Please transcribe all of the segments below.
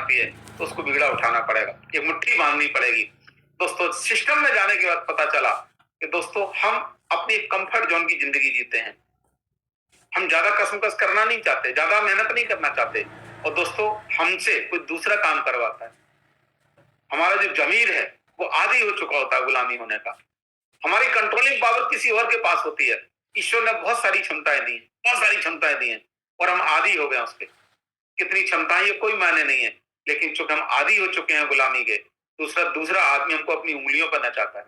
आती है तो उसको बिगड़ा उठाना पड़ेगा, एक मुट्ठी बांधनी पड़ेगी। दोस्तों सिस्टम में जाने के बाद पता चला कि दोस्तों हम अपनी कंफर्ट जोन की जिंदगी जीते हैं। हम ज्यादा कसमकस करना नहीं चाहते, ज्यादा मेहनत नहीं करना चाहते, और दोस्तों हमसे कोई दूसरा काम करवाता है। हमारा जो जमीर है वो आदी हो चुका होता है गुलामी होने का। हमारी कंट्रोलिंग पावर किसी और के पास होती है। ईश्वर ने बहुत सारी क्षमताएं दी, बहुत सारी क्षमताएं दी हैं, और हम आदी हो गए उसके। कितनी क्षमताएं ये कोई मायने नहीं है, लेकिन चूंकि हम आदी हो चुके हैं गुलामी के, दूसरा दूसरा आदमी हमको अपनी उंगलियों पर नचाता है,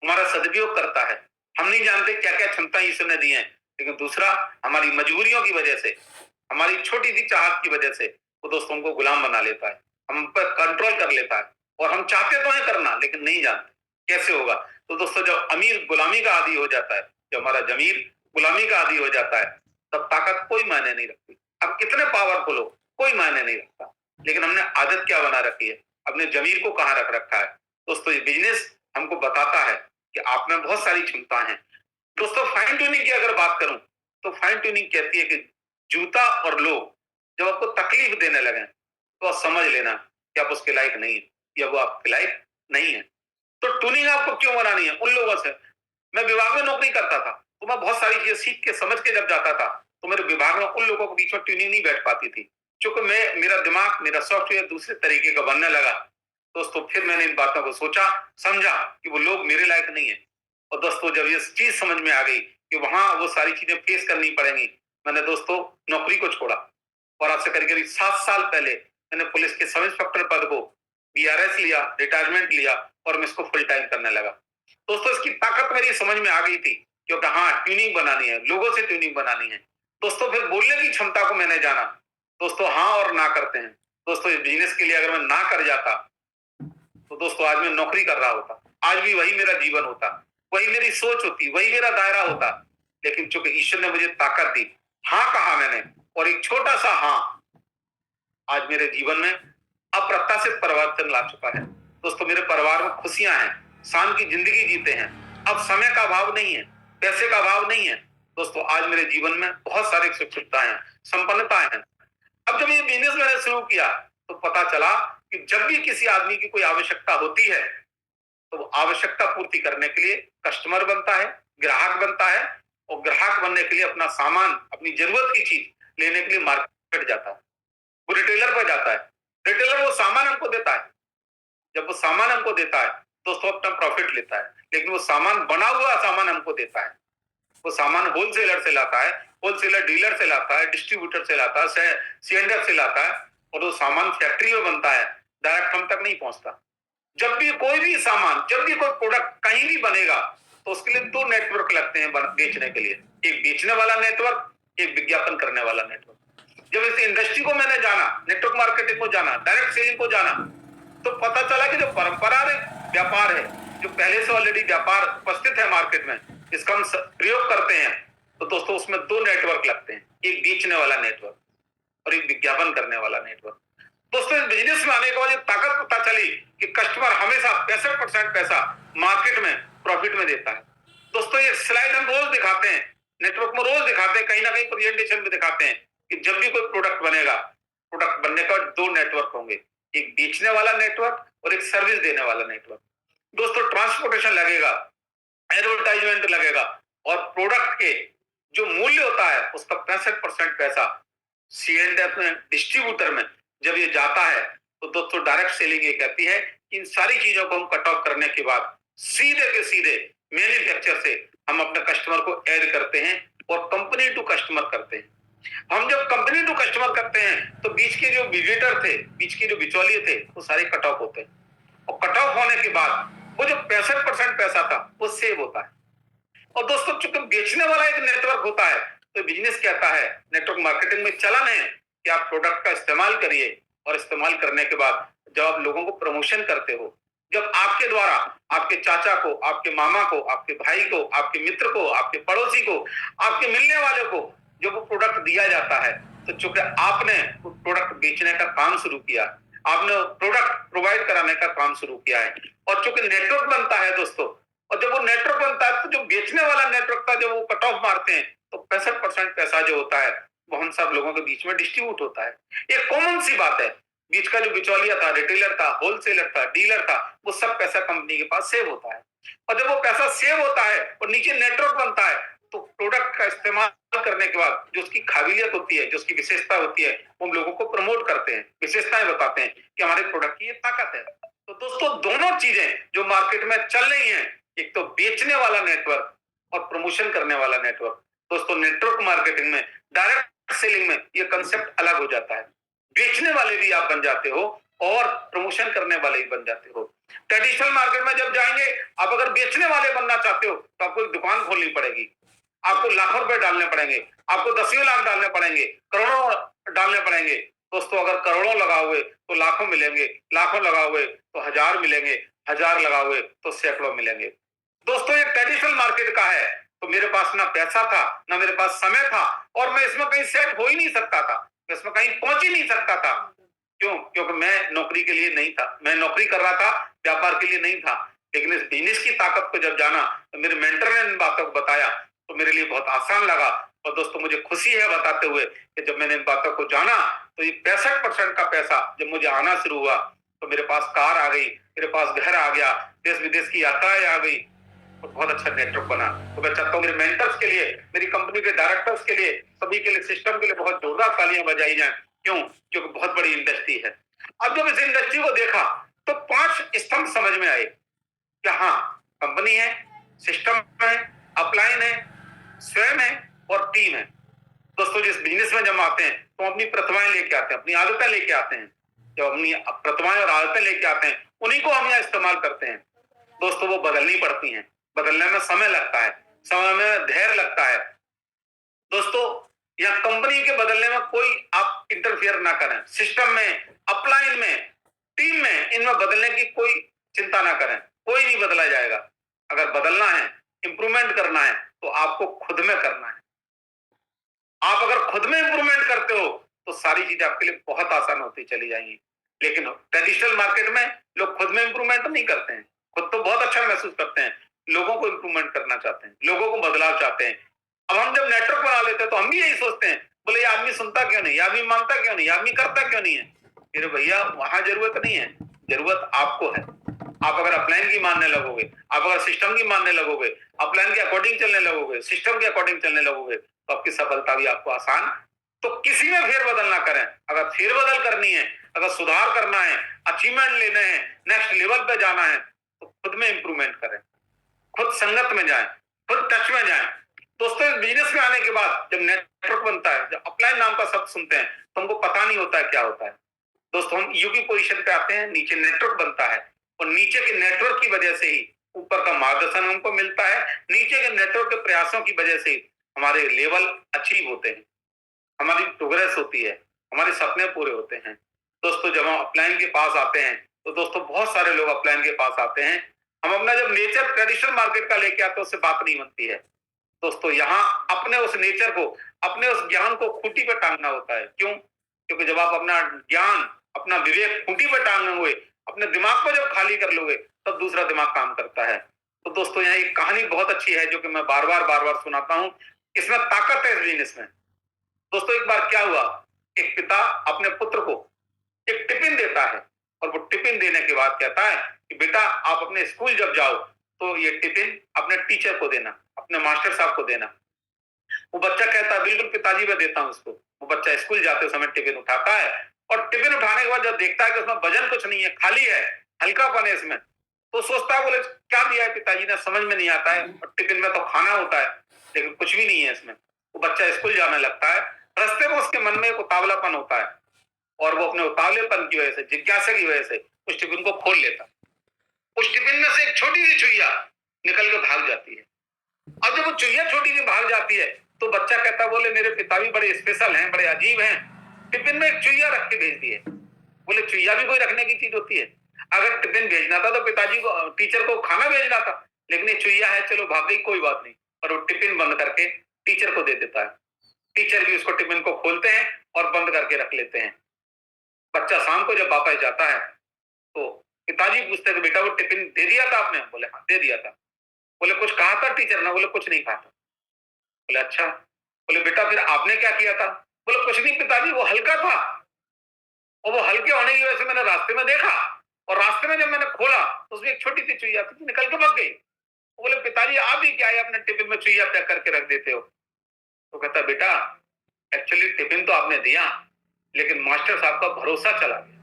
हमारा सदुपयोग करता है। हम नहीं जानते क्या क्या क्षमता ईश्वर ने दी है, लेकिन दूसरा हमारी मजबूरियों की वजह से, हमारी छोटी सी चाहत की वजह से वो दोस्तों को गुलाम बना लेता है, हम पर कंट्रोल कर लेता है। और हम चाहते तो है करना, लेकिन नहीं जानते कैसे होगा। तो दोस्तों जब अमीर गुलामी का आदी हो जाता है, जब हमारा जमीर गुलामी का आदी हो जाता है, तब ताकत कोई मायने नहीं रखती। अब कितने पावरफुल हो कोई मायने नहीं रखता, लेकिन हमने आदत क्या बना रखी है, अपने जमीर को कहाँ रख रखा है। दोस्तों ये बिजनेस हमको बताता है कि आप में बहुत सारी क्षमता है। दोस्तों फाइन ट्यूनिंग की अगर बात करूं तो फाइन ट्यूनिंग कहती है कि जूता और लोग जब आपको तकलीफ देने लगे तो आप समझ लेना कि आप उसके लायक नहीं है, या वो आपके लायक नहीं है। तो ट्यूनिंग आपको क्यों बनानी है उन लोगों से। मैं विभाग में नौकरी करता था, तो मैं बहुत सारी चीजें सीख के समझ के जब जाता था, तो मेरे विभाग में उन लोगों के बीच में ट्यूनिंग नहीं बैठ पाती थी, क्योंकि मेरा दिमाग, मेरा सॉफ्टवेयर दूसरे तरीके का बनने लगा। दोस्तों फिर मैंने इन बातों को सोचा, समझा कि वो लोग मेरे लायक नहीं है। और दोस्तों जब ये चीज समझ में आ गई कि वहां वो सारी चीजें फेस करनी पड़ेंगी, मैंने दोस्तों नौकरी को छोड़ा, और आज से करीब 7 साल पहले मैंने पुलिस के सब इंस्पेक्टर पद को बीआरएस लिया, रिटायरमेंट लिया, और मैं इसको फुल टाइम करने लगा। दोस्तों इसकी ताकत मेरी समझ में आ गई थी, क्योंकि हाँ ट्यूनिंग बनानी है, लोगों से ट्यूनिंग बनानी है। दोस्तों फिर बोलने की क्षमता को मैंने जाना। दोस्तों हाँ और ना करते हैं। दोस्तों इस बिजनेस के लिए अगर मैं ना कर जाता तो दोस्तों आज मैं नौकरी कर रहा होता, आज भी वही मेरा जीवन होता, वही मेरी सोच होती, वही मेरा दायरा होता। लेकिन चूंकि ईश्वर ने मुझे ताकत दी, हाँ कहा मैंने, और एक छोटा सा हाँ आज मेरे जीवन में अप्रत्याशित परिवर्तन ला चुका है। दोस्तों मेरे परिवार में खुशियां हैं, शान की जिंदगी जीते हैं। अब समय का अभाव नहीं है, पैसे का अभाव नहीं है। दोस्तों आज मेरे जीवन में बहुत सारी सुख-सुविधाएं हैं, संपन्नताएं हैं। अब जब ये बिजनेस मैंने शुरू किया तो पता चला कि जब भी किसी आदमी की कोई आवश्यकता होती है, तो वो आवश्यकता पूर्ति करने के लिए कस्टमर बनता है, ग्राहक बनता है, और ग्राहक बनने के लिए अपना सामान, अपनी जरूरत की चीज लेने के लिए मार्केट जाता है, वो रिटेलर पर जाता है। रिटेलर वो सामान हमको देता है, जब वो सामान हमको देता है दोस्तों अपना प्रॉफिट लेता है, लेकिन वो सामान बना हुआ सामान हमको देता है। वो सामान होलसेलर से लाता है, होलसेलर डीलर से लाता है, डिस्ट्रीब्यूटर से लाता है, सीएंडर से लाता है, और वो सामान फैक्ट्री में बनता है, डायरेक्ट हम तक नहीं पहुंचता। जब भी कोई भी सामान, जब भी कोई प्रोडक्ट कहीं भी बनेगा, तो उसके लिए 2 नेटवर्क लगते हैं बेचने के लिए, एक बेचने वाला नेटवर्क, एक विज्ञापन करने वाला नेटवर्क। जब इस इंडस्ट्री को मैंने जाना, नेटवर्क मार्केटिंग को जाना, डायरेक्ट सेलिंग को जाना, तो पता चला कि जो परंपरागत व्यापार है, जो पहले से ऑलरेडी व्यापार उपस्थित है मार्केट में, इसका हम प्रयोग करते हैं, तो दोस्तों उसमें 2 नेटवर्क लगते हैं, एक बेचने वाला नेटवर्क और एक विज्ञापन करने वाला नेटवर्क। दोस्तों इस बिजनेस में आने के बाद ये ताकत पता चली कि कस्टमर हमेशा 65% पैसा मार्केट में प्रॉफिट में देता है। दोस्तों ये स्लाइड हम रोज दिखाते हैं, नेटवर्क में रोज दिखाते हैं, कहीं ना कहीं प्रेजेंटेशन में दिखाते हैं कि जब भी कोई प्रोडक्ट बनेगा, प्रोडक्ट बनने का 2 नेटवर्क होंगे, एक बेचने वाला नेटवर्क और एक सर्विस देने वाला नेटवर्क। दोस्तों ट्रांसपोर्टेशन लगेगा, एडवर्टाइजमेंट लगेगा, और प्रोडक्ट के जो मूल्य होता है उसका 65% पैसा सीएंडएफ में, डिस्ट्रीब्यूटर में जब ये जाता है, तो दोस्तों डायरेक्ट सेलिंग ये कहती है कि इन सारी चीजों को हम कट ऑफ करने के बाद सीधे के सीधे मैन्युफैक्चर से हम अपने कस्टमर को ऐड करते हैं और कंपनी टू कस्टमर करते हैं। हम जब कंपनी टू कस्टमर करते हैं तो बीच के जो विजिटर थे, बीच के जो बिचौलिए थे, वो सारे कट ऑफ होते हैं, और कट ऑफ होने के बाद वो जो 65% पैसा था वो सेव होता है। और दोस्तों चूंकि बेचने वाला एक नेटवर्क होता है, तो बिजनेस कहता है, नेटवर्क मार्केटिंग में चलन है कि आप प्रोडक्ट का इस्तेमाल करिए, और इस्तेमाल करने के बाद जब आप लोगों को प्रमोशन करते हो, जब आपके द्वारा आपके चाचा को, आपके मामा को, आपके भाई को, आपके मित्र को, आपके पड़ोसी को, आपके मिलने वाले को जब वो प्रोडक्ट दिया जाता है, तो चूंकि आपने वो प्रोडक्ट बेचने का काम शुरू किया, आपने प्रोडक्ट प्रोवाइड कराने का काम शुरू किया है, और चूंकि नेटवर्क बनता है दोस्तों, और जब वो नेटवर्क बनता है तो जो बेचने वाला नेटवर्क था जब वो कट ऑफ मारते हैं, तो 65% पैसा जो होता है वो हम सब लोगों के बीच में डिस्ट्रीब्यूट होता है। एक कॉमन सी बात है, बीच का जो बिचौलिया था, रिटेलर था, होलसेलर था, डीलर था, वो सब पैसा कंपनी के पास सेव होता है। और जब वो पैसा सेव होता है और नीचे नेटवर्क बनता है, तो प्रोडक्ट का इस्तेमाल करने के बाद जो उसकी काबिलियत होती है, जो उसकी विशेषता होती है, वो हम लोगों को प्रमोट करते हैं, विशेषताएं बताते हैं कि हमारे प्रोडक्ट की ये ताकत है। तो दोस्तों, दोनों चीजें जो मार्केट में चल रही हैं, एक तो बेचने वाला नेटवर्क और प्रमोशन करने वाला नेटवर्क। दोस्तों, नेटवर्क मार्केटिंग में, डायरेक्ट सेलिंग में ये कंसेप्ट अलग हो जाता है। बेचने वाले भी आप बन जाते हो और प्रमोशन करने वाले भी बन जाते हो। ट्रेडिशनल मार्केट में जब जाएंगे, आप अगर बेचने वाले बनना चाहते हो तो आपको एक दुकान खोलनी पड़ेगी, आपको लाखों रुपए डालने पड़ेंगे, आपको दसियों लाख डालने पड़ेंगे, करोड़ों डालने पड़ेंगे। दोस्तों, अगर करोड़ों लगाओगे तो लाखों मिलेंगे, लाखों लगाओगे तो हजार मिलेंगे, हजार लगाओगे तो सैकड़ों मिलेंगे। दोस्तों, ये ट्रेडिशनल मार्केट का है। तो मेरे पास ना पैसा था, ना मेरे पास समय था, और मैं इसमें कहीं सेट हो ही नहीं सकता था, मैं इसमें कहीं पहुंच ही नहीं सकता था। क्यों? क्योंकि मैं नौकरी के लिए नहीं था, मैं नौकरी कर रहा था, व्यापार के लिए नहीं था। लेकिन इस बिजनेस की ताकत को जब जाना, तो मेरे मेंटर ने इन बातों को बताया, तो मेरे लिए बहुत आसान लगा। और दोस्तों, मुझे खुशी है बताते हुए कि जब मैंने इन बातों को जाना, तो ये 65% का पैसा जब मुझे आना शुरू हुआ, तो मेरे पास कार आ गई, मेरे पास घर आ गया, देश विदेश की यात्राएं आ गई, तो बहुत अच्छा नेटवर्क बना। तो मैं चाहता हूँ मेरे मेंटर्स के लिए, मेरी कंपनी के डायरेक्टर्स के लिए, सभी के लिए, सिस्टम के लिए बहुत जोरदार तालियां बजाई जाएं। क्यों? क्योंकि बहुत बड़ी इंडस्ट्री है। अब जब इस इंडस्ट्री को देखा, तो 5 स्तंभ समझ में आए कि हाँ, कंपनी है, सिस्टम है, अपलाइन है, स्वयं है और टीम है। दोस्तों, जिस बिजनेस में जब आते हैं तो अपनी प्रतिभाएं लेके आते हैं, अपनी आदतें लेके आते हैं। जब अपनी प्रतिभाएं और आदतें लेके आते हैं, उन्हीं को हम यहाँ इस्तेमाल करते हैं। दोस्तों, वो बदलनी पड़ती हैं, बदलने में समय लगता है, समय में धैर्य लगता है। दोस्तों, या कंपनी के बदलने में कोई आप इंटरफियर ना करें, सिस्टम में, अपलाइन में, टीम में, इनमें बदलने की कोई चिंता ना करें, कोई नहीं बदला जाएगा। अगर बदलना है, इंप्रूवमेंट करना है, तो आपको खुद में करना है। आप अगर खुद में इंप्रूवमेंट करते हो, तो सारी चीजें आपके लिए बहुत आसान होती चली जाएंगी। लेकिन ट्रेडिशनल मार्केट में लोग खुद में इंप्रूवमेंट नहीं करते हैं, खुद तो बहुत अच्छा महसूस करते हैं, लोगों को इंप्रूवमेंट करना चाहते हैं, लोगों को बदलाव चाहते हैं। अब हम जब नेटवर्क बना लेते हैं, तो हम भी यही सोचते हैं, बोले ये आदमी सुनता क्यों नहीं, ये आदमी मानता क्यों नहीं, ये आदमी करता क्यों नहीं है। मेरे भैया, वहां जरूरत नहीं है, जरूरत आपको है। आप अगर अपलाइन की मानने लगोगे, आप अगर सिस्टम की मानने लगोगे, अपलाइन के अकॉर्डिंग चलने लगोगे, सिस्टम के अकॉर्डिंग चलने लगोगे, तो आपकी सफलता भी आपको आसान। तो किसी में फेरबदल ना करें। अगर फेरबदल करनी है, अगर सुधार करना है, अचीवमेंट लेने हैं, नेक्स्ट लेवल पे जाना है, तो खुद में इंप्रूवमेंट करें, खुद संगत में जाएं, खुद टच में जाएं। दोस्तों, इस बिजनेस में आने के बाद जब नेटवर्क बनता है, जब अपलाइन नाम का शब्द सुनते हैं, तो हमको पता नहीं होता है क्या होता है। दोस्तों, हम यू की पोजीशन पे आते हैं, नीचे नेटवर्क बनता है, और नीचे के नेटवर्क की वजह से ही ऊपर का मार्गदर्शन हमको मिलता है। नीचे के नेटवर्क के प्रयासों की वजह से हमारे लेवल अचीव होते हैं, हमारी प्रोग्रेस होती है, हमारे सपने पूरे होते हैं। दोस्तों, जब हम अपलाइन के पास आते हैं, तो दोस्तों बहुत सारे लोग अपलाइन के पास आते हैं, हम अपना जब नेचर ट्रेडिशनल मार्केट का लेके आते हैं, उससे बात नहीं बनती है। दोस्तों, यहाँ अपने उस नेचर को, अपने उस ज्ञान को खूंटी पे टांगना होता है। क्यों? क्योंकि जब आप अपना ज्ञान, अपना विवेक खूंटी पे टांगोगे, अपने दिमाग को जब खाली कर लोगे, तब दूसरा दिमाग काम करता है। तो दोस्तों, यहाँ एक कहानी बहुत अच्छी है, जो कि मैं बार बार सुनाता हूँ। इसमें ताकत है इस बिजनेस में। दोस्तों, एक बार क्या हुआ, एक पिता अपने पुत्र को एक टिफिन देता है, और वो टिफिन देने के बाद कहता है कि बेटा, आप अपने स्कूल जब जाओ, तो ये टिफिन अपने टीचर को देना, अपने मास्टर साहब को देना। वो बच्चा कहता है, बिल्कुल पिताजी, मैं देता हूँ उसको। वो बच्चा स्कूल जाते समय टिफिन उठाता है, और टिफिन उठाने के बाद जब देखता है कि उसमें वजन कुछ नहीं है, खाली है, हल्कापन है इसमें, तो सोचता है, बोले क्या दिया है पिताजी ने, समझ में नहीं आता है, और टिफिन में तो खाना होता है, लेकिन कुछ भी नहीं है इसमें। वो बच्चा स्कूल जाने लगता है, रास्ते में उसके मन में एक उतावलापन होता है, और वो अपने उतावलेपन की वजह से, जिज्ञासा की वजह से उस टिफिन को खोल लेता। उस टिफिन में से एक छोटी सी चुईया निकल के भाग जाती है। अब जब वो चुईया छोटी सी भाग जाती है, तो बच्चा कहता, बोले मेरे पिता भी बड़े स्पेशल हैं, बड़े अजीब हैं, टिफिन में एक चुईया रख के भेज दिए। बोले चुईया भी कोई रखने की चीज होती है? अगर टिफिन भेजना था तो पिताजी को, टीचर को खाना भेजना था, लेकिन ये चुईया है, चलो भाग गई, कोई बात नहीं। और वो टिफिन बंद करके टीचर को दे देता है। टीचर भी उसको टिफिन को खोलते हैं और बंद करके रख लेते हैं। बच्चा शाम को जब वापस जाता है, तो पिताजी पूछते हैं, बेटा वो टिफिन दे दिया था आपने? बोले हाँ, दे दिया था। बोले कुछ कहा था टीचर ने? बोले कुछ नहीं कहा था। बोले अच्छा। बोले बेटा फिर आपने क्या किया था? बोले कुछ नहीं पिताजी, वो हल्का था, और वो हल्के होने की वजह से मैंने रास्ते में देखा, और रास्ते में जब मैंने खोला तो उसमें एक छोटी सी चुईया थी, निकल के भाग गई। वो बोले पिताजी आप ही क्या है अपने टिफिन में चुईया पैक करके रख देते हो? तो कहता बेटा, एक्चुअली टिफिन तो आपने दिया, लेकिन मास्टर साहब का भरोसा चला गया।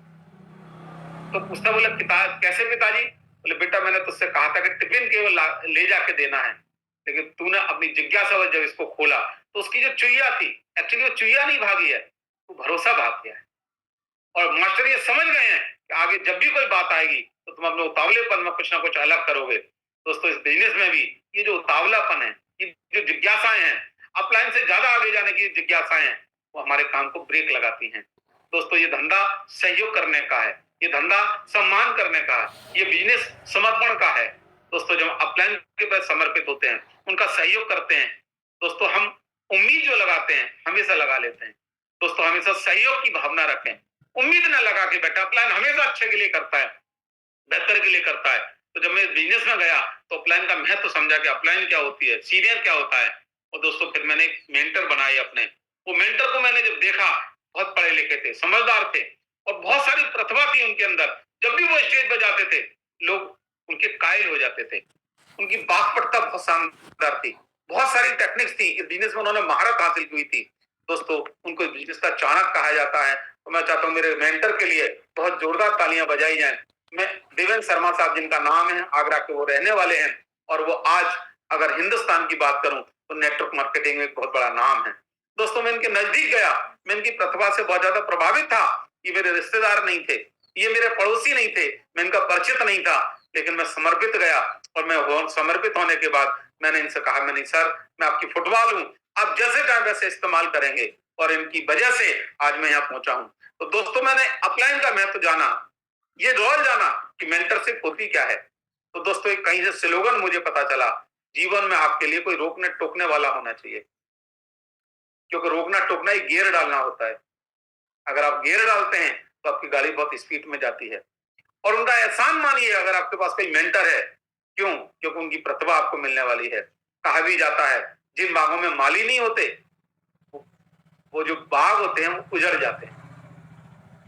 तो पूछता, बोले पिता कैसे पिताजी? बोले बेटा मैंने तुझसे कहा था कि टिफिन केवल ले जाके देना है, लेकिन तूने अपनी जिज्ञासा जब इसको खोला तो उसकी जो चुईया थी, एक्चुअली वो चुईया नहीं भागी है, वो भरोसा भाग गया है। और मास्टर ये समझ गए हैं कि आगे जब भी कोई बात आएगी तो तुम अपने उतावलेपन में कुछ ना कुछ अलग करोगे। दोस्तों इस बिजनेस में भी ये जो उतावलापन है, ये जो जिज्ञासाएं हैं, अपलाइन से ज्यादा आगे जाने की जिज्ञासाएं हैं, वो हमारे काम को ब्रेक लगाती हैं। दोस्तों ये धंधा सहयोग करने का है, ये धंधा सम्मान करने का है, ये बिजनेस समर्पण का है। दोस्तों जब अपलाइन के प्रति समर्पित होते हैं, उनका सहयोग करते हैं, दोस्तों हम उम्मीद जो लगाते हैं हमेशा लगा लेते हैं। दोस्तों हमेशा सहयोग की भावना रखें, उम्मीद न लगा के बैठा। अपलाइन हमेशा अच्छे के लिए करता है, बेहतर के लिए करता है। तो जब मैं बिजनेस में गया तो अपलाइन का महत्व समझा कि अपलाइन क्या होती है, सीनियर क्या होता है। और दोस्तों फिर मैंने एक मेंटर बनाए अपने। वो मेंटर को मैंने जब देखा, बहुत पढ़े लिखे थे, समझदार थे, और बहुत सारी प्रतिभा थी उनके अंदर। जब भी वो स्टेज पर जाते थे लोग उनके कायल हो जाते थे। उनकी वाक्पटुता बहुत शानदार थी, बहुत सारी टेक्निक्स थी, इस बिजनेस में उन्होंने महारत हासिल हुई थी। दोस्तों उनको बिजनेस का चाणक्य कहा जाता है। तो मैं चाहता हूँ मेरे मेंटर के लिए बहुत जोरदार तालियां बजाई जाएं। मैं देवेंद्र शर्मा साहब जिनका नाम है, आगरा के वो रहने वाले हैं, और वो आज अगर हिंदुस्तान की बात करूं तो नेटवर्क मार्केटिंग में एक बहुत बड़ा नाम है। दोस्तों मैं इनके नजदीक गया, मैं इनकी प्रतिभा से बहुत ज्यादा प्रभावित था। ये मेरे रिश्तेदार नहीं थे, ये मेरे पड़ोसी नहीं थे, मैं इनका परिचित नहीं था, लेकिन मैं समर्पित गया। और मैं समर्पित होने के बाद मैंने इनसे कहा, मैंने सर मैं आपकी फुटबॉल हूं, आप जैसे चाहे वैसे इस्तेमाल करेंगे। और इनकी वजह से आज मैं यहाँ पहुंचा हूं। तो दोस्तों मैंने अपलाइन का महत्व जाना, ये रोल जाना कि मेंटरशिप होती क्या है। तो दोस्तों एक कहीं से स्लोगन मुझे पता चला, जीवन में आपके लिए कोई रोकने टोकने वाला होना चाहिए, क्योंकि रोकना टोकना ही गियर डालना होता है। अगर आप गियर डालते हैं तो आपकी गाड़ी बहुत स्पीड में जाती है। और उनका एहसान मानिए अगर आपके पास कोई मेंटर है, क्यों? क्योंकि उनकी प्रतिभा आपको मिलने वाली है। कहा भी जाता है जिन बागों में माली नहीं होते वो जो बाग होते हैं वो उजड़ जाते हैं,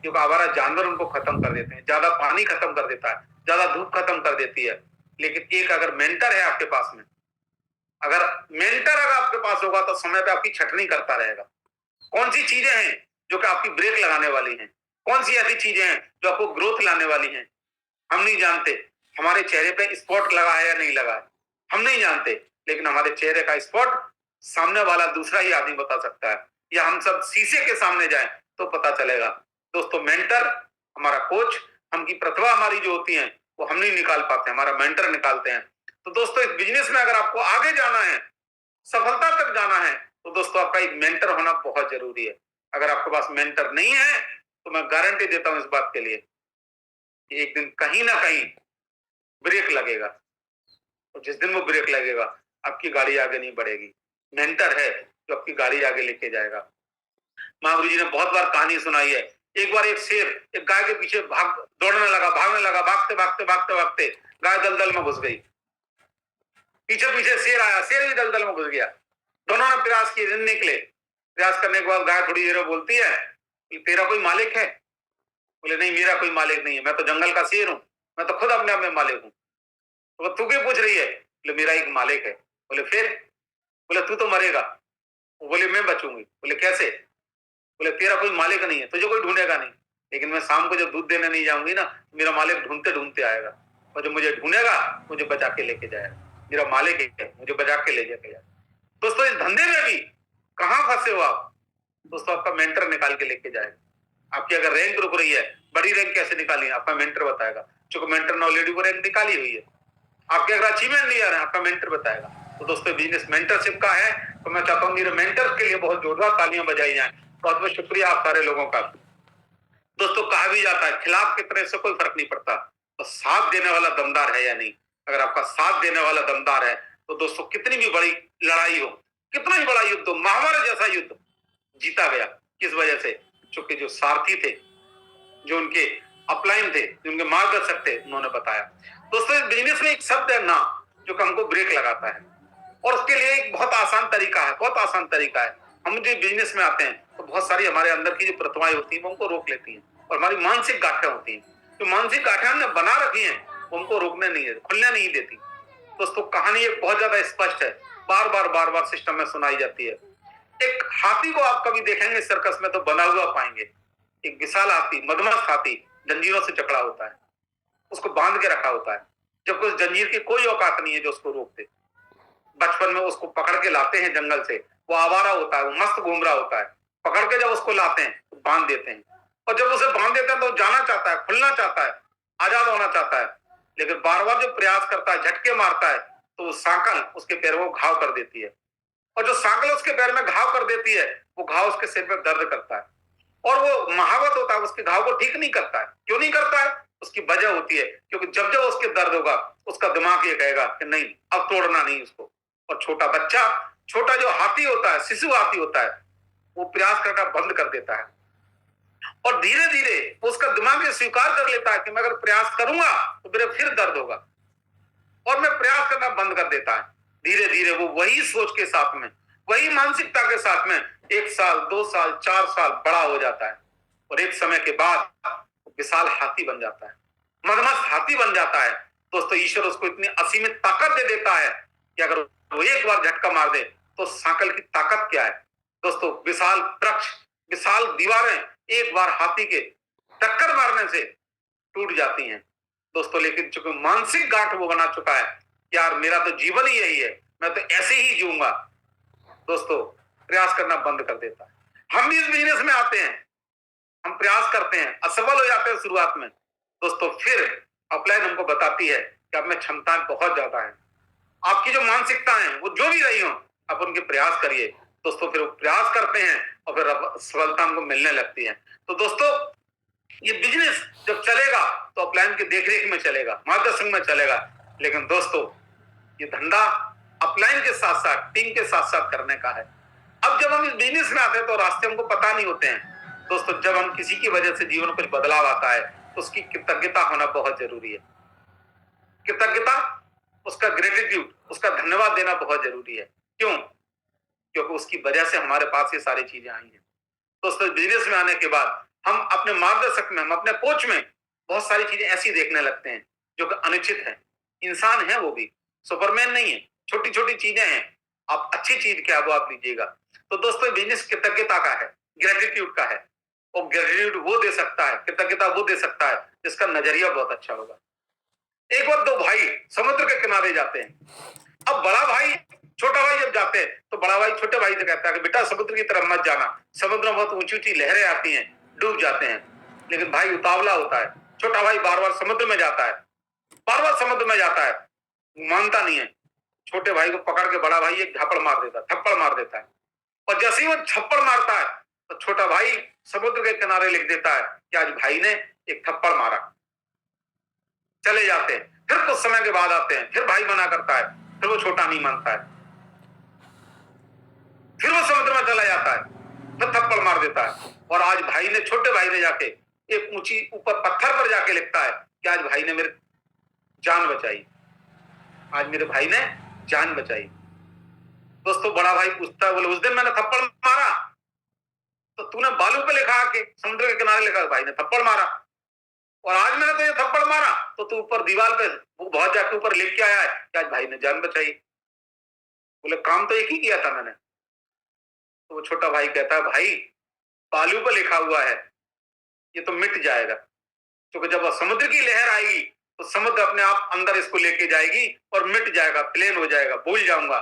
क्योंकि आवारा जानवर उनको खत्म कर देते हैं, ज्यादा पानी खत्म कर देता है, ज्यादा धूप खत्म कर देती है। लेकिन एक अगर मेंटर है आपके पास में, अगर मेंटर अगर आपके पास होगा तो समय पे आपकी छटनी करता रहेगा। कौन सी चीजें हैं जो कि आपकी ब्रेक लगाने वाली हैं, कौन सी ऐसी चीजें हैं जो आपको ग्रोथ लाने वाली हैं, हम नहीं जानते। हमारे चेहरे पे स्पॉट लगा है या नहीं लगा है हम नहीं जानते, लेकिन हमारे चेहरे का स्पॉट सामने वाला दूसरा ही आदमी बता सकता है, या हम सब शीशे के सामने जाएं तो पता चलेगा। दोस्तों मेंटर हमारा कोच, हमकी प्रतिभा हमारी जो होती है वो हम नहीं निकाल पाते, हमारा मेंटर निकालते हैं। तो दोस्तों इस बिजनेस में अगर आपको आगे जाना है, सफलता तक जाना है, तो दोस्तों आपका एक मेंटर होना बहुत जरूरी है। अगर आपके पास मेंटर नहीं है तो मैं गारंटी देता हूं इस बात के लिए कि एक दिन कहीं ना कहीं ब्रेक लगेगा, और जिस दिन वो ब्रेक लगेगा आपकी गाड़ी आगे नहीं बढ़ेगी। मेंटर है जो आपकी गाड़ी आगे लेके जाएगा। महागुरु जी ने बहुत बार कहानी सुनाई है। एक बार एक शेर एक गाय के पीछे दौड़ने लगा, भागने लगा, भागते भागते भागते भागते गाय दलदल में घुस गई। पीछे पीछे शेर आया, शेर भी दलदल में घुस गया। दोनों ने प्रयास किए, दिन निकले। प्रयास करने के बाद गाय थोड़ी देर बोलती है कि तेरा कोई मालिक है? बोले नहीं, मेरा कोई मालिक नहीं है, मैं तो जंगल का शेर हूँ, मैं तो खुद अपने आप में मालिक हूँ। तो तू क्यों पूछ रही है? बोले मेरा एक मालिक है। बोले फिर? बोले तू तो मरेगा। बोले मैं बचूंगी। बोले कैसे? बोले तेरा कोई मालिक नहीं है, तुझे कोई ढूंढेगा नहीं, लेकिन मैं शाम को जब दूध देने नहीं जाऊंगी ना, मेरा मालिक ढूंढते ढूंढते आएगा, और जब मुझे ढूंढेगा मुझे बचा के लेके जाएगा। मेरा मालिक है, मुझे बचा के ले जाएगा। दोस्तों इस धंधे में भी कहां फंसे हो आप? दोस्तों आपका मेंटर निकाल के लेके जाएगा। आपकी अगर रैंक रुक रही है, बड़ी रैंक कैसे निकाली आपका मेंटर बताएगा, क्योंकि मेंटर ने ऑलरेडी वो रैंक निकाली हुई है। आपके अगर अचीवमेंट नहीं आ रहे आपका मेंटर बताएगा। तो दोस्तों बिजनेस मेंटरशिप का है, तो मैं चाहता हूँ मेरे मेंटर के लिए बहुत जोरदार तालियां बजाई जाएं। बहुत बहुत शुक्रिया आप सारे लोगों का। दोस्तों कहा भी जाता है खिलाफ की तरह से कोई फर्क नहीं पड़ता, तो साथ देने वाला दमदार है या नहीं। अगर आपका साथ देने वाला दमदार है तो दोस्तों कितनी भी बड़ी लड़ाई हो, कितना ही बड़ा युद्ध हो, महाभारत जैसा युद्ध जीता गया। किस वजह से? क्योंकि जो सारथी थे, जो उनके अपलाइन थे, जो उनके मार्गदर्शक थे, उन्होंने बताया। दोस्तों इस बिजनेस में एक शब्द है ना जो हमको ब्रेक लगाता है, और उसके लिए एक बहुत आसान तरीका है, बहुत आसान तरीका है। हम जो बिजनेस में आते हैं तो बहुत सारी हमारे अंदर की जो प्रतिमाएं होती हैं वो हमको रोक लेती हैं, और हमारी मानसिक गांठें होती हैं, जो मानसिक गांठें हमने बना रखी हैं वो हमको रोकने नहीं है, खुलने नहीं देती। दोस्तों कहानी एक बहुत ज्यादा स्पष्ट है, बार बार सिस्टम में सुनाई जाती है। एक हाथी को आप कभी देखेंगे सर्कस में तो बना हुआ पाएंगे। एक विशाल हाथी, मदमस्त हाथी, जंजीरों से जकड़ा होता है, उसको बांध के रखा होता है, जबकि उस जंजीर की कोई औकात नहीं है जो उसको रोक दे। बचपन में उसको पकड़ के लाते हैं जंगल से, वो आवारा होता है, वो मस्त घूम रहा होता है, पकड़ के जब उसको लाते हैं तो बांध देते हैं, और जब उसे बांध देते हैं तो जाना चाहता है, खुलना चाहता है, आजाद होना चाहता है, लेकिन बार बार जो प्रयास करता है, झटके मारता है, तो वो सांकल उसके पैरों को घाव कर देती है, और जो सांकल उसके पैर में घाव कर देती है वो घाव उसके सिर में दर्द करता है, और वो महावत होता है, उसके घाव को ठीक नहीं करता है। क्यों नहीं करता है? उसकी वजह होती है, क्योंकि जब जब उसके दर्द होगा उसका दिमाग ये कहेगा कि नहीं, अब तोड़ना नहीं उसको। और छोटा बच्चा, छोटा जो हाथी होता है, शिशु हाथी होता है, वो प्रयास करना बंद कर देता है, और धीरे धीरे उसका दिमाग ये स्वीकार कर लेता है कि मैं अगर प्रयास करूंगा तो मेरे फिर दर्द होगा, और मैं प्रयास करना बंद कर देता है। धीरे धीरे वो वही सोच के साथ में, वही मानसिकता के साथ में 1 साल, 2 साल, 4 साल बड़ा हो जाता है, और एक समय के बाद विशाल हाथी बन जाता है, मदमस्त हाथी बन जाता है। दोस्तों ईश्वर उसको इतनी असीमित ताकत दे देता है कि अगर वो एक बार झटका मार दे तो सांकल की ताकत क्या है। दोस्तों विशाल वृक्ष, विशाल दीवारें एक बार हाथी के टक्कर मारने से टूट जाती हैं। दोस्तों लेकिन चूंकि मानसिक गांठ वो बना चुका है, यार मेरा तो जीवन ही यही है, मैं तो ऐसे ही जीऊंगा, दोस्तों प्रयास करना बंद कर देता है। हम भी इस बिजनेस में आते हैं, हम प्रयास करते हैं, असफल हो जाते हैं शुरुआत में। दोस्तों फिर अपलाइन हमको बताती है कि आप में क्षमताएं बहुत ज्यादा है, आपकी जो मानसिकता है वो जो भी रही हो, आप उनके प्रयास करिए। दोस्तों फिर वो प्रयास करते हैं और फिर सफलता हमको मिलने लगती है। तो दोस्तों ये बिजनेस जब चलेगा तो अपलाइन की देखरेख में चलेगा, मार्गदर्शन में चलेगा, लेकिन दोस्तों ये धंधा अपलाइन के साथ साथ टीम के साथ साथ करने का है। अब जब हम इस बिजनेस में आते हैं तो रास्ते हमको पता नहीं होते हैं। दोस्तों जब हम किसी की वजह से जीवन में कुछ बदलाव आता है तो उसकी कृतज्ञता होना बहुत जरूरी है। कृतज्ञता, उसका ग्रेटिट्यूड, उसका धन्यवाद देना बहुत जरूरी है। क्यों? क्योंकि उसकी वजह से हमारे पास ये सारी चीजें आई हैं। दोस्तों बिजनेस में आने के बाद हम अपने मार्गदर्शक में, हम अपने कोच में बहुत सारी चीजें ऐसी देखने लगते हैं जो कि अनुचित है। इंसान है वो भी, सुपरमैन नहीं है, छोटी छोटी चीजें हैं। आप अच्छी चीज क्या वो आप लीजिएगा। तो दोस्तों बिजनेस कृतज्ञता का है, ग्रेटिट्यूड का है, और ग्रेटिट्यूड वो दे सकता है, कृतज्ञता वो दे सकता है जिसका नजरिया बहुत अच्छा होगा। एक बार 2 भाई समुद्र के किनारे जाते हैं। अब बड़ा भाई छोटा भाई जब जाते हैं तो बड़ा भाई छोटे भाई से कहता है कि बेटा समुद्र की तरफ मत जाना, समुद्र में बहुत ऊंची ऊंची लहरें आती हैं, डूब जाते हैं। लेकिन भाई उतावला होता है, छोटा भाई बार बार समुद्र में जाता है, बार बार समुद्र में जाता है, मानता नहीं है। छोटे भाई को पकड़ के बड़ा भाई एक थप्पड़ मार देता है, थप्पड़ मार देता है, और जैसे ही वो थप्पड़ मारता है तो छोटा भाई समुद्र के किनारे लिख देता है कि आज भाई ने एक थप्पड़ मारा। चले जाते हैं, फिर कुछ समय के बाद आते हैं, फिर भाई मना करता है, फिर वो छोटा नहीं मानता है, फिर वो समुद्र में चला जाता है, फिर थप्पड़ मार देता है, और आज भाई ने, छोटे भाई ने जाके एक ऊंची ऊपर पत्थर पर जाके लिखता है कि आज भाई ने मेरी जान बचाई, आज मेरे भाई ने जान बचाई। दोस्तों बड़ा भाई पूछता है, बोले उस दिन मैंने थप्पड़ मारा तो तूने बालू पे लिखा के समुद्र के किनारे लिखा, भाई ने थप्पड़ मारा, और आज मैंने तो ये थप्पड़ मारा तो तू ऊपर दीवार पे बहुत जाके ऊपर लिख के आया है कि आज भाई ने जान बचाई। बोले काम तो एक ही किया था मैंने। तो वो छोटा भाई कहता है भाई बालू पे लिखा हुआ है, ये तो मिट जाएगा, क्योंकि जब समुद्र की लहर आएगी तो समुद्र अपने आप अंदर इसको लेके जाएगी और मिट जाएगा, प्लेन हो जाएगा, भूल जाऊंगा।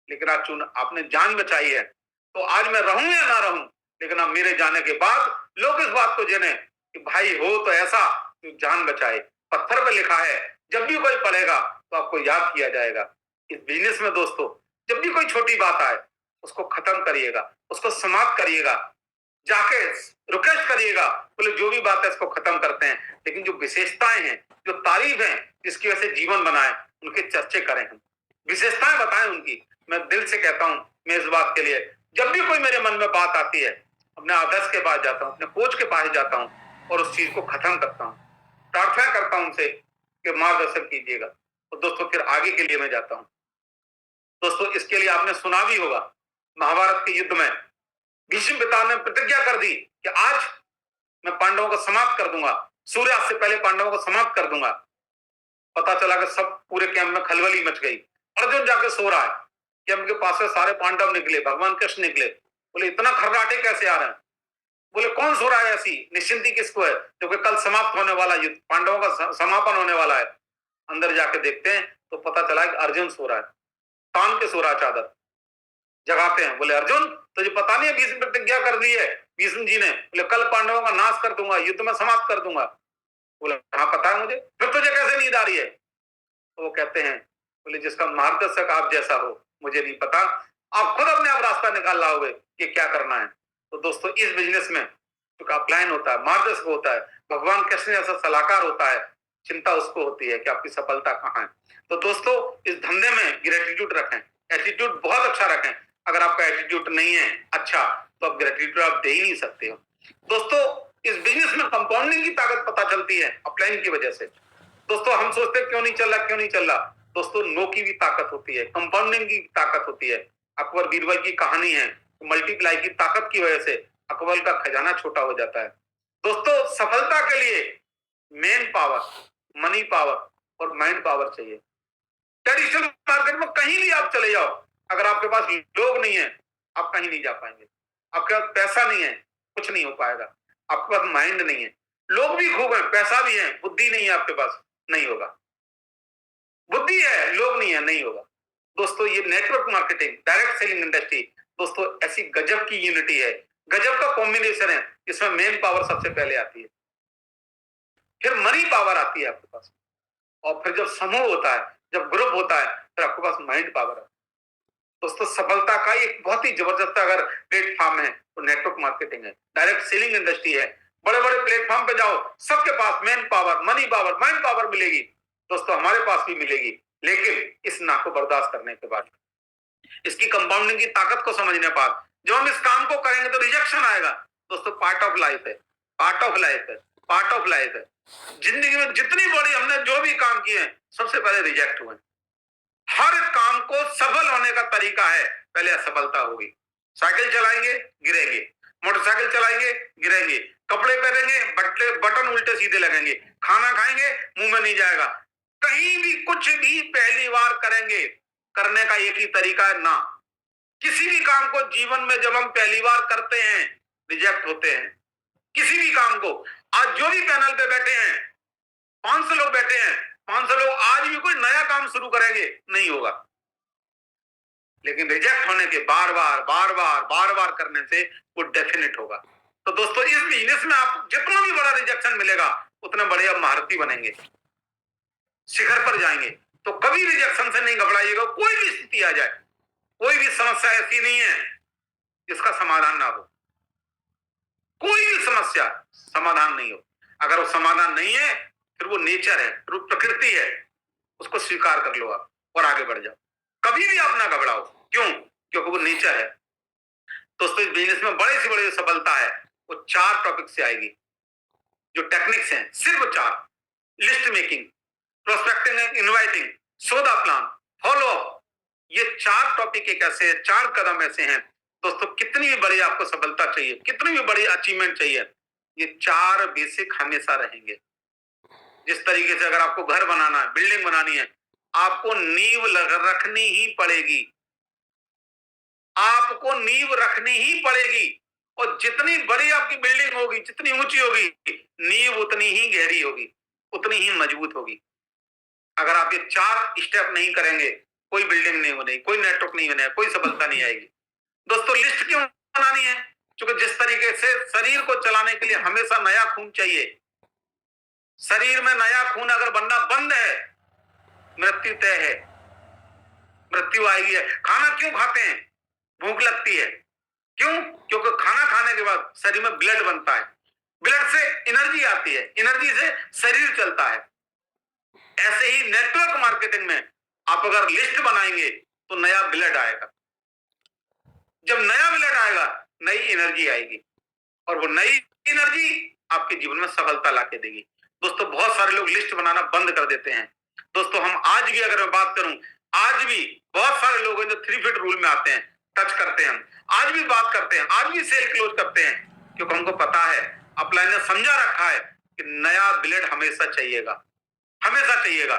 लेकिन आज आपने जान बचाई है, तो आज मैं रहूं या ना रहूं, लेकिन अब मेरे जाने के बाद लोग इस बात को जाने कि भाई हो तो ऐसा तो जान बचाए। पत्थर पर लिखा है, जब भी कोई पढ़ेगा तो आपको याद किया जाएगा। इस बिजनेस में दोस्तों जब भी कोई छोटी बात आए उसको खत्म करिएगा, उसको समाप्त करिएगा, जाके रिक्वेस्ट करिएगा, बोले जो भी बात है इसको खत्म करते हैं, लेकिन जो विशेषताएं हैं, जो तारीफ है जिसकी वजह से जीवन बनाए, उनके चर्चे करें, हम विशेषताएं बताएं उनकी। मैं दिल से कहता हूं, मैं इस बात के लिए जब भी कोई मेरे मन में बात आती है अपने आदर्श के पास जाता हूं, अपने कोच के पास जाता हूं और उस चीज को खत्म करता हूं, प्रार्थना करता हूं उनसे कि मार्गदर्शन कीजिएगा। तो दोस्तों फिर आगे के लिए मैं जाता हूं। दोस्तों इसके लिए आपने सुना भी होगा, महाभारत के युद्ध में भीष्म पितामह ने प्रतिज्ञा कर दी कि आज मैं पांडवों को समाप्त कर दूंगा, सूर्यास्त से पहले पांडवों को समाप्त कर दूंगा। पता चला कि सब पूरे कैंप में खलबली मच गई। अर्जुन जाके सो रहा है, कैंप के पास से सारे पांडव निकले, भगवान कृष्ण निकले, बोले इतना खर्राटे कैसे आ रहे हैं? बोले कौन सो रहा है ऐसी निश्चिंती किसको है, क्योंकि कल समाप्त होने वाला युद्ध, पांडवों का समापन होने वाला है। अंदर जाके देखते हैं तो पता चला कि अर्जुन सो रहा है, तान के सो रहा है चादर। जगाते हैं, बोले अर्जुन तुझे पता नहीं है भीष्म प्रतिज्ञा कर दी है भीष्म जी ने, बोले कल पांडवों का नाश कर दूंगा, युद्ध में समाप्त कर दूंगा। बोले हाँ पता है मुझे, फिर तुझे कैसे नींद आ रही है? तो वो कहते हैं, बोले जिसका मार्गदर्शक आप जैसा हो, मुझे नहीं पता, आप खुद अपने आप रास्ता निकाल लाओगे कि क्या करना है। तो दोस्तों इस बिजनेस में जो अपलाइन होता है, मार्गदर्शक होता है, भगवान कृष्ण जैसा सलाहकार होता है, चिंता उसको होती है कि आपकी सफलता कहाँ है। तो दोस्तों इस धंधे में ग्रेटिट्यूड रखें, एटीट्यूड बहुत अच्छा रखें। अगर आपका एटीट्यूड नहीं है अच्छा, तो आप ग्रेटिट्यूड आप दे ही नहीं सकते हो। दोस्तों इस बिजनेस में कंपाउंडिंग की ताकत पता चलती है अपलाइन की वजह से। दोस्तों हम सोचते हैं क्यों नहीं चल रहा, क्यों नहीं चल रहा। दोस्तों नो की भी ताकत होती है, कंपाउंडिंग की ताकत होती है। अकबर बीरबल की कहानी है, मल्टीप्लाई की ताकत की वजह से अकबर का खजाना छोटा हो जाता है। दोस्तों सफलता के लिए मेन पावर, मनी पावर और माइंड पावर चाहिए। ट्रेडिशनल मार्केट में कहीं भी आप चले जाओ, अगर आपके पास लोग नहीं है आप कहीं नहीं जा पाएंगे। आपके पास पैसा नहीं है कुछ नहीं हो पाएगा। आपके पास माइंड नहीं है, लोग भी खूब है, पैसा भी है, बुद्धि नहीं है आपके पास, नहीं होगा। बुद्धि है लोग नहीं है, नहीं होगा। दोस्तों ये network marketing, direct selling industry दोस्तों ऐसी गजब की यूनिटी है, गजब का कॉम्बिनेशन है। इसमें मेन पावर सबसे पहले आती है, फिर मनी पावर आती है आपके पास, और फिर जब समूह होता है, जब ग्रुप होता है, फिर आपके पास माइंड पावर है। दोस्तों सफलता का एक बहुत ही जबरदस्त अगर प्लेटफॉर्म है तो नेटवर्क मार्केटिंग है, डायरेक्ट सेलिंग इंडस्ट्री है। बड़े बड़े प्लेटफॉर्म पे जाओ, सबके पास man power, money power, mind power मिलेगी। दोस्तों हमारे पास भी मिलेगी, लेकिन इस ना को बर्दाश्त करने के बाद, इसकी कंपाउंडिंग की ताकत को समझने के बाद, जब हम इस काम को करेंगे तो रिजेक्शन आएगा। दोस्तों पार्ट ऑफ लाइफ है, पार्ट ऑफ लाइफ है, पार्ट ऑफ लाइफ है। जिंदगी में जितनी बड़ी हमने जो भी काम किए हैं सबसे पहले रिजेक्ट हुए। हर काम को सफल होने का तरीका है, पहले असफलता होगी। साइकिल चलाएंगे गिरेंगे, मोटरसाइकिल चलाएंगे गिरेंगे, कपड़े पहनेंगे बटन उल्टे सीधे लगेंगे, खाना खाएंगे मुंह में नहीं जाएगा। कहीं भी कुछ भी पहली बार करेंगे, करने का एक ही तरीका है ना। किसी भी काम को जीवन में जब हम पहली बार करते हैं रिजेक्ट होते हैं, किसी भी काम को। आज जो भी पैनल पे बैठे हैं 500 लोग बैठे हैं, 500 लोग आज भी कोई नया काम शुरू करेंगे नहीं होगा, लेकिन रिजेक्ट होने के बार बार करने से वो डेफिनेट होगा। तो दोस्तों इस बिजनेस में आप जितना भी बड़ा रिजेक्शन मिलेगा उतने बड़े आप महारथी बनेंगे, शिखर पर जाएंगे। तो कभी रिजेक्शन से नहीं घबराइएगा। कोई भी स्थिति आ जाए, कोई भी समस्या ऐसी नहीं है जिसका समाधान ना हो, कोई भी समस्या समाधान नहीं हो। अगर वो समाधान नहीं है फिर वो नेचर है, फिर वो प्रकृति है, उसको स्वीकार कर लो आप और आगे बढ़ जाओ। कभी भी आप ना घबराओ, क्यों? क्योंकि वो नेचर है। दोस्तों इस बिजनेस में बड़े से बड़ी सफलता है वो 4 टॉपिक से आएगी, जो टेक्निक्स हैं सिर्फ 4। List making, prospecting and inviting, सौदा प्लान, फॉलो अप। ये 4 टॉपिक एक ऐसे 4 कदम ऐसे हैं दोस्तों, कितनी भी बड़ी आपको सफलता चाहिए, कितनी भी बड़ी अचीवमेंट चाहिए, ये 4 बेसिक हमेशा रहेंगे। जिस तरीके से अगर आपको घर बनाना है, बिल्डिंग बनानी है, आपको नींव रखनी ही पड़ेगी, आपको नींव रखनी ही पड़ेगी। और जितनी बड़ी आपकी बिल्डिंग होगी, जितनी ऊंची होगी, नींव उतनी ही गहरी होगी, उतनी ही मजबूत होगी। अगर आप ये 4 स्टेप नहीं करेंगे, कोई बिल्डिंग नहीं बनेगी, कोई नेटवर्क नहीं बनेगा, कोई सफलता नहीं आएगी। दोस्तों लिस्ट क्यों बनानी है? क्योंकि जिस तरीके से शरीर को चलाने के लिए हमेशा नया खून चाहिए। शरीर में नया खून अगर बनना बंद है, मृत्यु तय है, मृत्यु आएगी। खाना क्यों खाते हैं? भूख लगती है। क्यों? क्योंकि खाना खाने के बाद शरीर में ब्लड बनता है, ब्लड से एनर्जी आती है, एनर्जी से शरीर चलता है। ऐसे ही नेटवर्क मार्केटिंग में आप अगर लिस्ट बनाएंगे तो नया ब्लड आएगा। जब नया ब्लड आएगा नई एनर्जी आएगी, और वो नई एनर्जी आपके जीवन में सफलता लाके देगी। दोस्तों बहुत सारे लोग लिस्ट बनाना बंद कर देते हैं। दोस्तों हम आज भी अगर मैं बात करूं, आज भी बहुत सारे लोग हैं जो 3 फीट रूल में आते हैं, टच करते हैं। आज भी बात करते हैं, आज भी सेल क्लोज करते हैं, क्योंकि हमको पता है अपलाइन ने समझा रखा है कि नया ब्लेड हमेशा चाहिएगा, हमेशा चाहिएगा।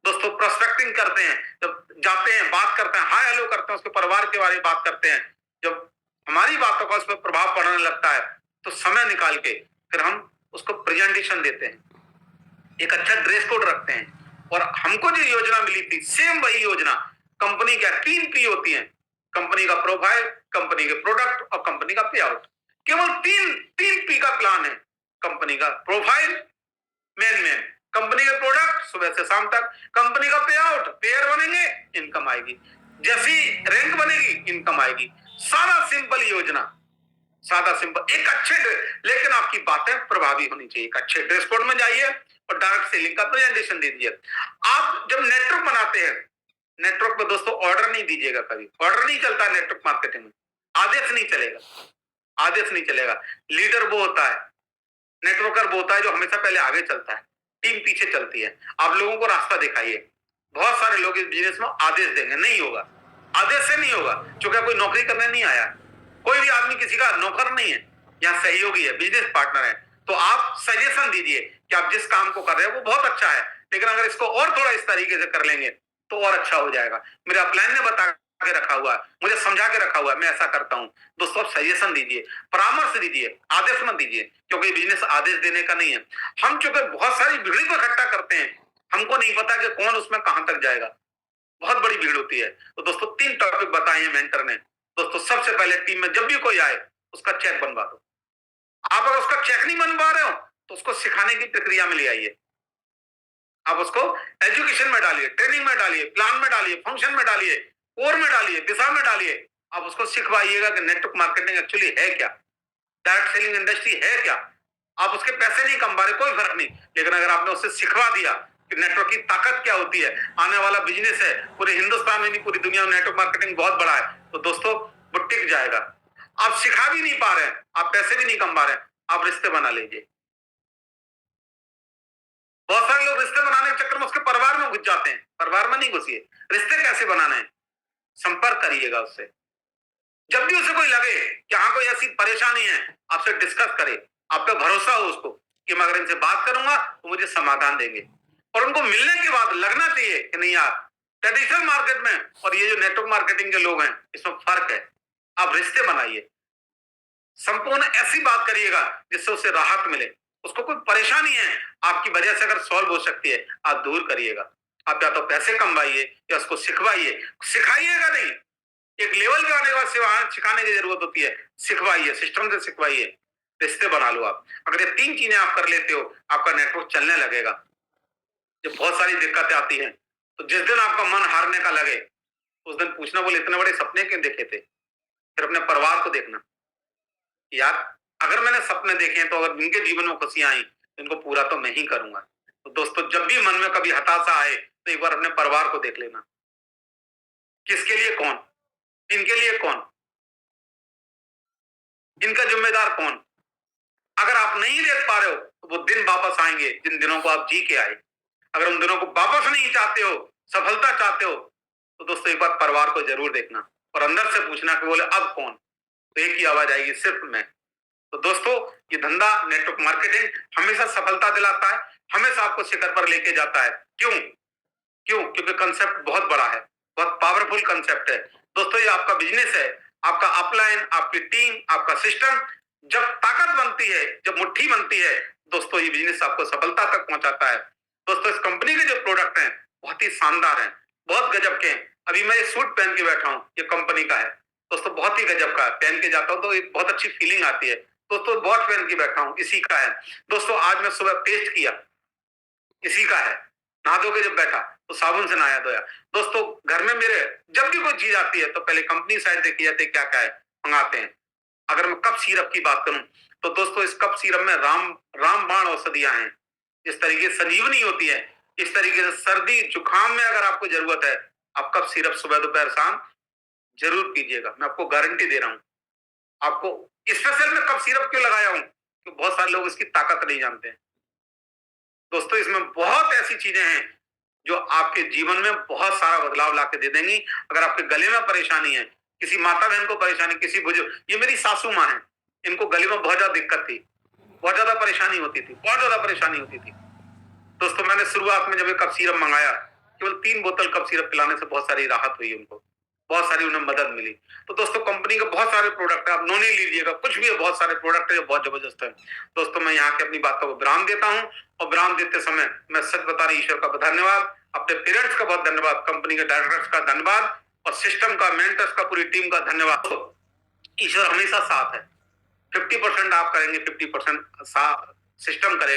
दोस्तों प्रोस्पेक्टिंग करते हैं, जब जाते हैं बात करते हैं, हाय हेलो करते हैं, उसके परिवार के बारे में बात करते हैं, जब हमारी बातों का उस पर प्रभाव पड़ने लगता है तो समय निकाल के फिर हम उसको प्रेजेंटेशन देते हैं, एक अच्छा ड्रेस कोड रखते हैं। और हमको जो योजना मिली थी सेम वही योजना, कंपनी का 3 P होती है, कंपनी का प्रोफाइल, कंपनी के प्रोडक्ट और कंपनी का पे आउट। केवल तीन P का प्लान है, कंपनी का प्रोफाइल मेन कंपनी के प्रोडक्ट सुबह से शाम तक, कंपनी का पे आउट, पेयर बनेंगे इनकम आएगी, जैसी रैंक बनेगी इनकम आएगी। सारा सिंपल योजना, सादा सिंपल, एक अच्छे लेकिन आपकी बातें प्रभावी होनी चाहिए। एक अच्छे ड्रेस कोड में जाइए और डायरेक्ट सेलिंग का प्रेजेंटेशन दे दीजिए। आप जब नेटवर्क बनाते हैं, नेटवर्क पे दोस्तों ऑर्डर नहीं दीजिएगा, कभी ऑर्डर नहीं चलता नेटवर्क मार्केटिंग में, आदेश नहीं चलेगा, आदेश नहीं चलेगा। लीडर वो होता है, नेटवर्कर वो होता है जो हमेशा पहले आगे चलता है, टीम पीछे चलती है। आप लोगों को रास्ता दिखाइए। बहुत सारे लोग इस बिजनेस में आदेश देंगे, नहीं होगा, आदेश से नहीं होगा, क्योंकि कोई नौकरी करने नहीं आया, कोई भी आदमी किसी का नौकर नहीं है, यहाँ सहयोगी है, बिजनेस पार्टनर है। तो आप सजेशन दीजिए कि आप जिस काम को कर रहे हैं वो बहुत अच्छा है, लेकिन अगर इसको और थोड़ा इस तरीके से कर लेंगे तो और अच्छा हो जाएगा। मेरे अपलाइन ने बता के रखा हुआ है, मुझे समझा के रखा हुआ है, मैं ऐसा करता हूं। दोस्तों आप सजेशन दीजिए, परामर्श दीजिए, आदेश मत दीजिए, क्योंकि बिजनेस आदेश देने का नहीं है। हम चूंकि बहुत सारी भीड़ को इकट्ठा करते हैं, हमको नहीं पता कि कौन उसमें कहां तक जाएगा, बहुत बड़ी भीड़ होती है। तो दोस्तों 3 टॉपिक बताए हैं मेंटर ने। दोस्तों सबसे पहले टीम में जब भी कोई आए उसका चेक बनवा दो। आप अगर उसका चेक नहीं बनवा रहे हो तो उसको सिखाने की प्रक्रिया में ले आइए। आप उसको एजुकेशन में डालिए, ट्रेनिंग में डालिए, प्लान में डालिए, फंक्शन में डालिए, कोर में डालिए, दिशा में डालिए। आप उसको सिखवाइएगा कि नेटवर्क मार्केटिंग एक्चुअली है क्या, डायरेक्ट सेलिंग इंडस्ट्री है क्या। आप उसके पैसे नहीं कमा रहे, कोई फर्क नहीं, लेकिन अगर आपने उसे सिखवा दिया कि नेटवर्क की ताकत क्या होती है, आने वाला बिजनेस है, पूरे हिंदुस्तान में नहीं पूरी दुनिया में नेटवर्क मार्केटिंग बहुत बड़ा है, तो दोस्तों वो टिक जाएगा। आप सिखा भी नहीं पा रहे हैं, आप पैसे भी नहीं कमा रहे हैं, आप रिश्ते बना लीजिए। बहुत सारे लोग रिश्ते बनाने के चक्कर में उसके परिवार में घुस जाते हैं, परिवार में नहीं घुसिए। रिश्ते कैसे बनाने हैं, संपर्क करिएगा उससे। जब भी उसे कोई लगे कि हाँ कोई ऐसी परेशानी है, आपसे डिस्कस करे, आप पे भरोसा हो उसको कि मैं अगर इनसे बात करूंगा तो मुझे समाधान देंगे। और उनको मिलने के बाद लगना चाहिए कि नहीं यार, ट्रेडिशनल मार्केट में और ये जो नेटवर्क मार्केटिंग के लोग हैं इसमें फर्क है। आप रिश्ते बनाइए, संपूर्ण ऐसी बात करिएगा जिससे उसे राहत मिले। उसको कोई परेशानी है, आपकी वजह से अगर सॉल्व हो सकती है, आप दूर करिएगा। आप या तो पैसे कमवाइए या उसको सिखवाइए, सिखाइएगा नहीं, एक लेवल पे आने के बाद सिखाने की जरूरत होती है, सिखवाइए, सिस्टम से सिखवाइए, रिश्ते बना लो। आप अगर ये 3 चीजें आप कर लेते हो, आपका नेटवर्क चलने लगेगा। जब बहुत सारी दिक्कतें आती हैं तो जिस दिन आपका मन हारने का लगे उस दिन पूछना, बोले इतने बड़े सपने क्यों देखे थे। फिर अपने परिवार को देखना, यार अगर मैंने सपने देखे हैं तो अगर इनके जीवन में खुशियां आई तो इनको पूरा तो मैं ही करूंगा। तो दोस्तों जब भी मन में कभी हताशा आए तो एक बार अपने परिवार को देख लेना, किसके लिए कौन, इनके लिए कौन, इनका जिम्मेदार कौन। अगर आप नहीं देख पा रहे हो तो वो दिन वापस आएंगे जिन दिनों को आप जी के आए। अगर उन दिनों को वापस नहीं चाहते हो, सफलता चाहते हो, तो दोस्तों एक बार परिवार को जरूर देखना और अंदर से पूछना कि बोले अब कौन, तो एक ही आवाज आएगी, सिर्फ मैं। तो दोस्तों ये धंधा नेटवर्क मार्केटिंग हमेशा सफलता दिलाता है, हमेशा आपको शिखर पर लेके जाता है। क्यों क्यों क्योंकि कंसेप्ट बहुत बड़ा है, बहुत पावरफुल कंसेप्ट है। दोस्तों ये आपका बिजनेस है, आपका अपलाइन, आपकी टीम, आपका सिस्टम जब ताकत बनती है, जब मुट्ठी बनती है, दोस्तों ये बिजनेस आपको सफलता तक पहुंचाता है। दोस्तों इस कंपनी के जो प्रोडक्ट हैं बहुत ही शानदार हैं, बहुत गजब के हैं। अभी मैं ये सूट पहन के बैठा हूँ, ये कंपनी का है दोस्तों, बहुत ही गजब का है। पहन के जाता हूँ तो एक बहुत अच्छी फीलिंग आती है। दोस्तों वॉच पहन के बैठा हूँ, इसी का है। दोस्तों आज मैं सुबह पेस्ट किया, इसी का है। नहा धो के जब बैठा तो साबुन से नहाया धोया। दोस्तों घर में मेरे जब भी कोई चीज आती है तो पहले कंपनी साइड देखी जाती है, क्या क्या है, मंगाते हैं। अगर मैं कप सिरप की बात करूं तो दोस्तों इस कप सिरप में रामबाण औषधियां हैं। इस तरीके से संजीवनी होती है, इस तरीके से सर्दी जुकाम में अगर आपको जरूरत है, आप कप सिरप सुबह दोपहर शाम जरूर पीजिएगा, मैं आपको गारंटी दे रहा हूं। आपको स्पेशल में कप सिरप क्यों लगाया हूं, क्योंकि बहुत सारे लोग इसकी ताकत नहीं जानते हैं। दोस्तों इसमें बहुत ऐसी चीजें हैं जो आपके जीवन में बहुत सारा बदलाव लाके दे देंगी। अगर आपके गले में परेशानी है, किसी माता बहन को परेशानी, किसी बुजुर्ग, ये मेरी सासू माँ है, इनको गले में बहुत ज्यादा दिक्कत थी, बहुत ज्यादा परेशानी होती थी, बहुत ज्यादा परेशानी होती थी। दोस्तों मैंने शुरुआत में जब ये कफ सीरप मंगाया, केवल 3 बोतल कफ सीरप पिलाने से बहुत सारी राहत हुई उनको, बहुत सारी उन्हें मदद मिली। तो दोस्तों कंपनी के बहुत सारे प्रोडक्ट है, आप नोनी लीजिएगा, कुछ भी है, बहुत सारे प्रोडक्ट है जो बहुत जबरदस्त है। दोस्तों मैं यहाँ के अपनी बातों को विराम देता हूँ, और विराम देते समय मैं सच बता रही ईश्वर का धन्यवाद, अपने पेरेंट्स का बहुत धन्यवाद, कंपनी के डायरेक्टर्स का धन्यवाद, और सिस्टम का, मेंटर्स का, पूरी टीम का धन्यवाद। ईश्वर हमेशा साथ है, 50% आप करेंगे, 50% सिस्टम करेगा।